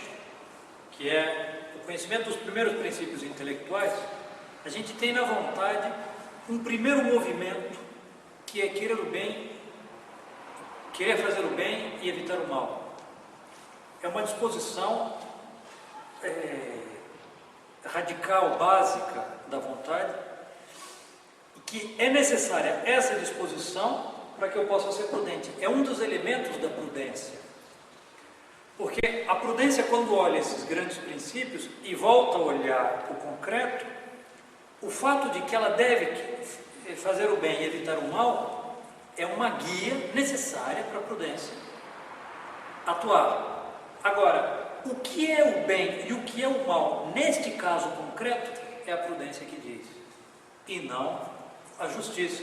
que é o conhecimento dos primeiros princípios intelectuais, a gente tem na vontade um primeiro movimento que é querer o bem, querer fazer o bem e evitar o mal. É uma disposição radical, básica da vontade, que é necessária essa disposição para que eu possa ser prudente. É um dos elementos da prudência. Porque a prudência, quando olha esses grandes princípios e volta a olhar o concreto, o fato de que ela deve fazer o bem e evitar o mal é uma guia necessária para a prudência atuar. Agora, o que é o bem e o que é o mal, neste caso concreto, é a prudência que diz, e não a justiça.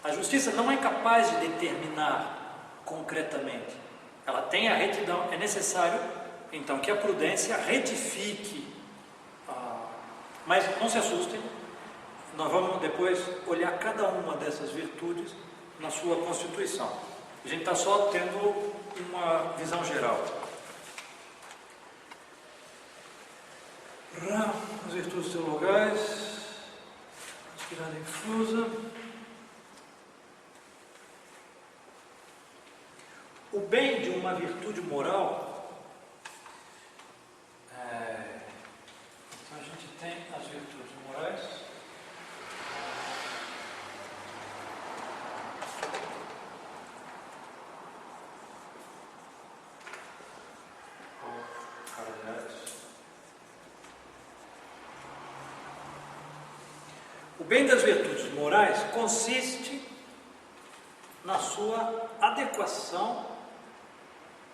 A justiça não é capaz de determinar concretamente. Ela tem a retidão, é necessário, então, que a prudência retifique. Mas não se assustem, nós vamos depois olhar cada uma dessas virtudes na sua constituição. A gente está só tendo uma visão geral. As virtudes teologais, inspirada e infusa. O bem de uma virtude moral, então a gente tem as virtudes morais, o bem das virtudes morais consiste na sua adequação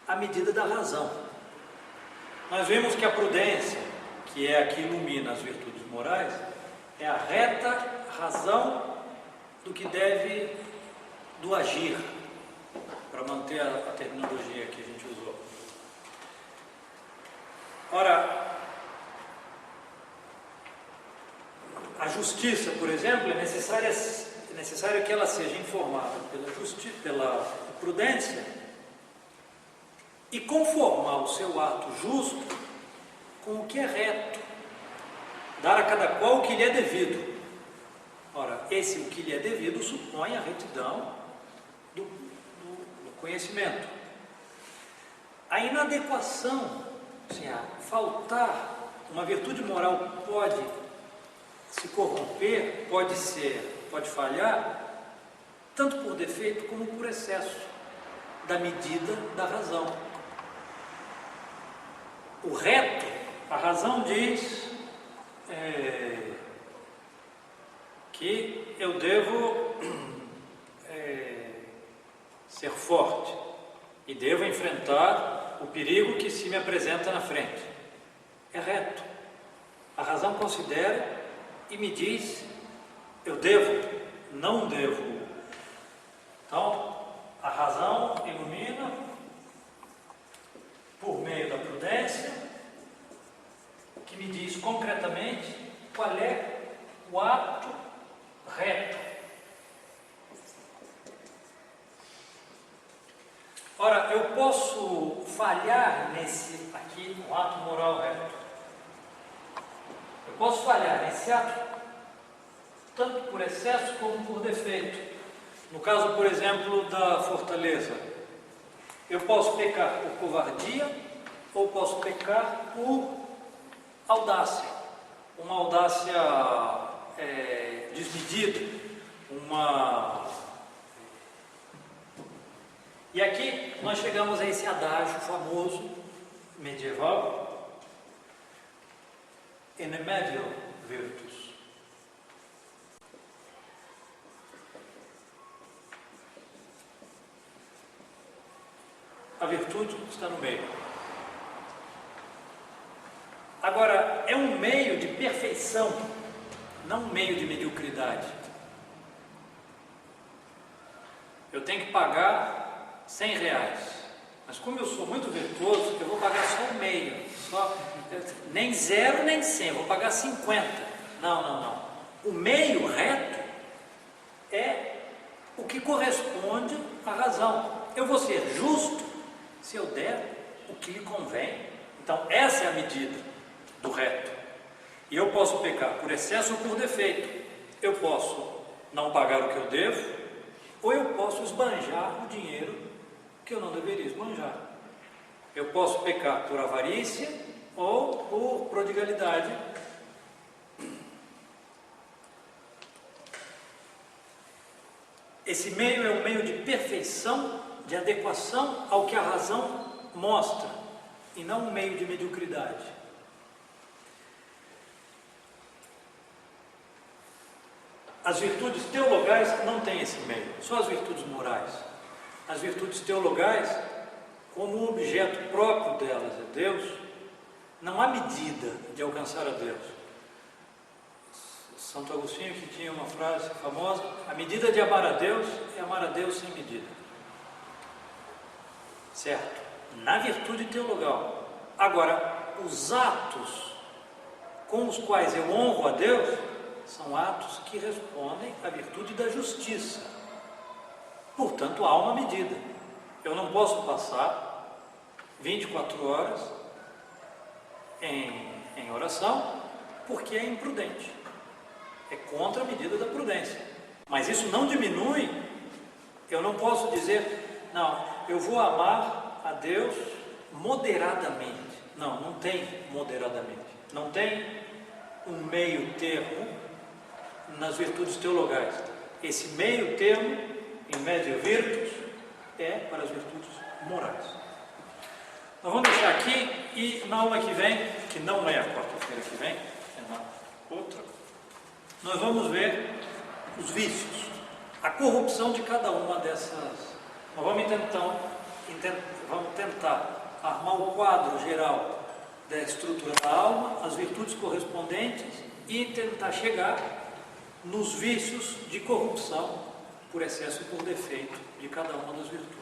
à medida da razão. Nós vemos que a prudência, que é a que ilumina as virtudes morais, é a reta razão do agir, para manter a terminologia que a gente usou. Ora, a justiça, por exemplo, é necessário que ela seja informada pela prudência e conformar o seu ato justo com o que é reto, dar a cada qual o que lhe é devido. Ora, o que lhe é devido supõe a retidão do conhecimento. A inadequação, assim, a faltar, uma virtude moral pode se corromper, pode falhar, tanto por defeito como por excesso da medida da razão. O reto, a razão diz que eu devo ser forte e devo enfrentar o perigo que se me apresenta na frente. É reto. A razão considera e me diz, eu devo, não devo. Então, a razão ilumina por meio da prudência, que me diz concretamente qual é o ato reto. Ora, eu posso falhar nesse aqui, um ato moral reto. Eu posso falhar nesse ato tanto por excesso como por defeito. No caso, por exemplo, da fortaleza, eu posso pecar por covardia ou posso pecar por audácia. Uma audácia desmedida, E aqui nós chegamos a esse adágio famoso, medieval, in medio virtus. A virtude está no meio. Agora, é um meio de perfeição, não um meio de mediocridade. Eu tenho que pagar R$100, mas como eu sou muito virtuoso, eu vou pagar só o meio, nem 0 nem 100, vou pagar 50. Não. O meio reto é o que corresponde à razão. Eu vou ser justo se eu der o que lhe convém. Então, essa é a medida do reto. E eu posso pecar por excesso ou por defeito. Eu posso não pagar o que eu devo, ou eu posso esbanjar o dinheiro que eu não deveria esbanjar. Eu posso pecar por avarícia ou por prodigalidade. Esse meio é um meio de perfeição, de adequação ao que a razão mostra, e não um meio de mediocridade. As virtudes teologais não têm esse meio, só as virtudes morais. As virtudes teologais, como o objeto próprio delas é Deus, não há medida de alcançar a Deus. Santo Agostinho, que tinha uma frase famosa: a medida de amar a Deus é amar a Deus sem medida. Certo? Na virtude teologal. Agora, os atos com os quais eu honro a Deus são atos que respondem à virtude da justiça. Portanto, há uma medida. Eu não posso passar 24 horas em oração, porque é imprudente. É contra a medida da prudência. Mas isso não diminui. Eu não posso dizer, não, eu vou amar a Deus moderadamente. Não tem moderadamente. Não tem um meio termo nas virtudes teologais. Esse meio termo, em medio virtus, é para as virtudes morais. Nós vamos deixar aqui, e na aula que vem, que não é a quarta-feira que vem, é na outra, nós vamos ver os vícios, a corrupção de cada uma dessas. Nós vamos tentar armar o quadro geral da estrutura da alma, as virtudes correspondentes, e tentar chegar nos vícios de corrupção por excesso e por defeito de cada uma das virtudes.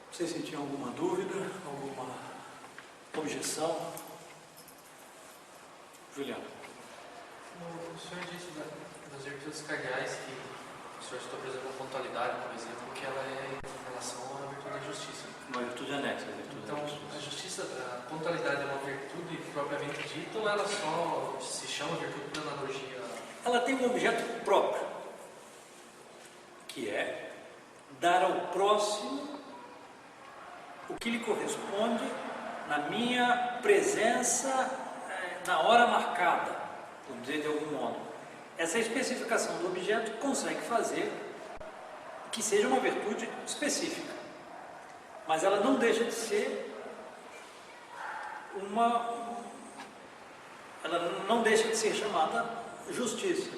Não sei se tinha alguma dúvida, alguma objeção. Juliano. O senhor disse das virtudes cardeais que o senhor citou, por exemplo, a pontualidade, por exemplo, que ela é em relação à virtude da justiça. Uma virtude anexa à virtude então, da justiça. a justiça, a pontualidade é uma virtude propriamente dita, ou ela só se chama virtude por analogia? Ela tem um objeto próprio, que é dar ao próximo o que lhe corresponde na minha presença na hora marcada, por dizer de algum modo. Essa especificação do objeto consegue fazer que seja uma virtude específica, mas ela não deixa de ser ela não deixa de ser chamada justiça.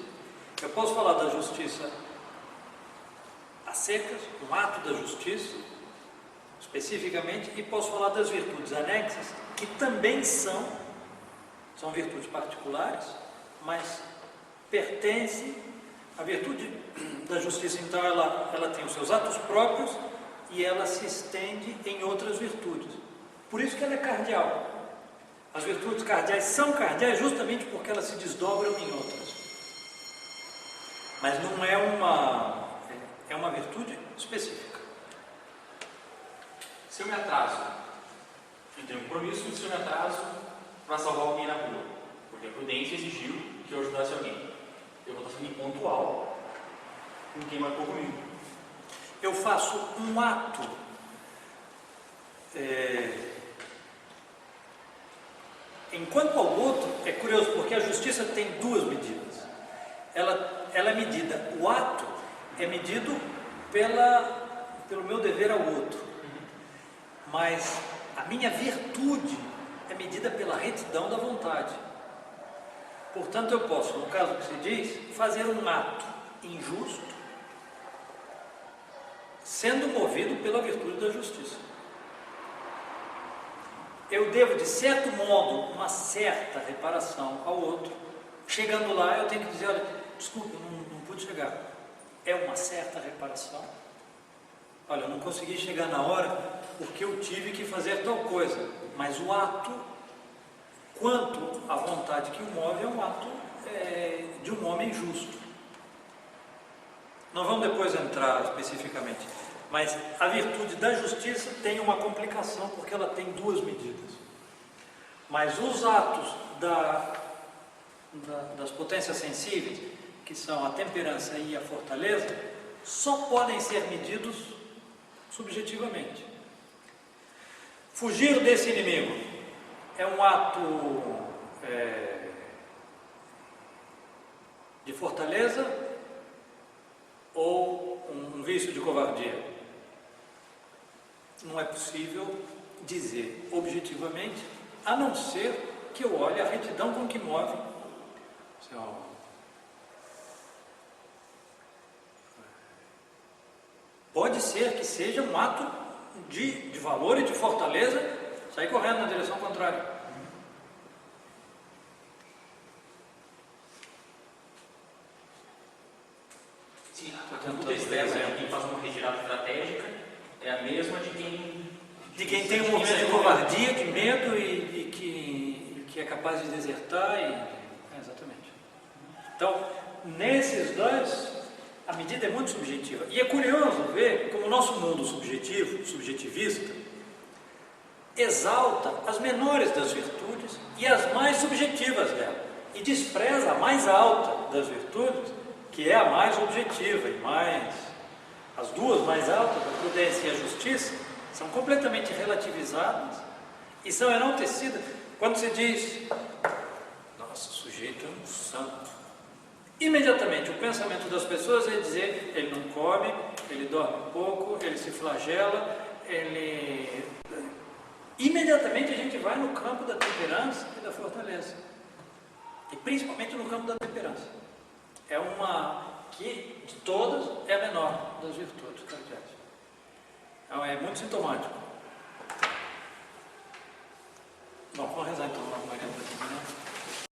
Eu posso falar da justiça a secas, um ato da justiça, especificamente, e posso falar das virtudes anexas, que também são virtudes particulares, mas pertencem à virtude da justiça. Então ela tem os seus atos próprios e ela se estende em outras virtudes. Por isso que ela é cardeal. As virtudes cardeais são cardeais justamente porque elas se desdobram em outras. Mas não é uma virtude específica. Se eu me atraso, eu tenho um compromisso, se eu me atraso para salvar alguém na rua, porque a prudência exigiu que eu ajudasse alguém, eu vou estar sendo pontual com quem marcou comigo. Eu faço um ato Enquanto ao outro, é curioso, porque a justiça tem duas medidas. Ela é medida, o ato é medido pelo meu dever ao outro, mas a minha virtude é medida pela retidão da vontade. Portanto, eu posso, no caso que se diz, fazer um ato injusto, sendo movido pela virtude da justiça. Eu devo, de certo modo, uma certa reparação ao outro. Chegando lá, eu tenho que dizer, olha, desculpa, não pude chegar. É uma certa reparação. Olha, eu não consegui chegar na hora porque eu tive que fazer tal coisa. Mas o ato, quanto à vontade que o move, é um ato de um homem justo. Não vamos depois entrar especificamente. Mas a virtude da justiça tem uma complicação, porque ela tem duas medidas. Mas os atos das potências sensíveis, que são a temperança e a fortaleza, só podem ser medidos subjetivamente. Fugir desse inimigo é um ato de fortaleza ou um vício de covardia? Não é possível dizer objetivamente, a não ser que eu olhe a retidão com que move. Pode ser que seja um ato de valor e de fortaleza, sair correndo na direção contrária. Sim, a conduta externa de quem faz uma retirada estratégica é a mesma de quem tem um movimento de covardia, de medo e que é capaz de desertar. Exatamente. Então, nesses dois, a medida é muito subjetiva. E é curioso ver como o nosso mundo subjetivista, exalta as menores das virtudes e as mais subjetivas dela, e despreza a mais alta das virtudes, que é a mais objetiva e as duas mais altas, a prudência e a justiça, são completamente relativizadas e são enaltecidas. Quando se diz, nossa, o sujeito é um santo, imediatamente o pensamento das pessoas é dizer, ele não come, ele dorme pouco, ele se flagela, imediatamente a gente vai no campo da temperança e da fortaleza, e principalmente no campo da temperança. É uma que, de todas, é a menor das virtudes cardeais. Então, é muito sintomático. Bom, vamos rezar então.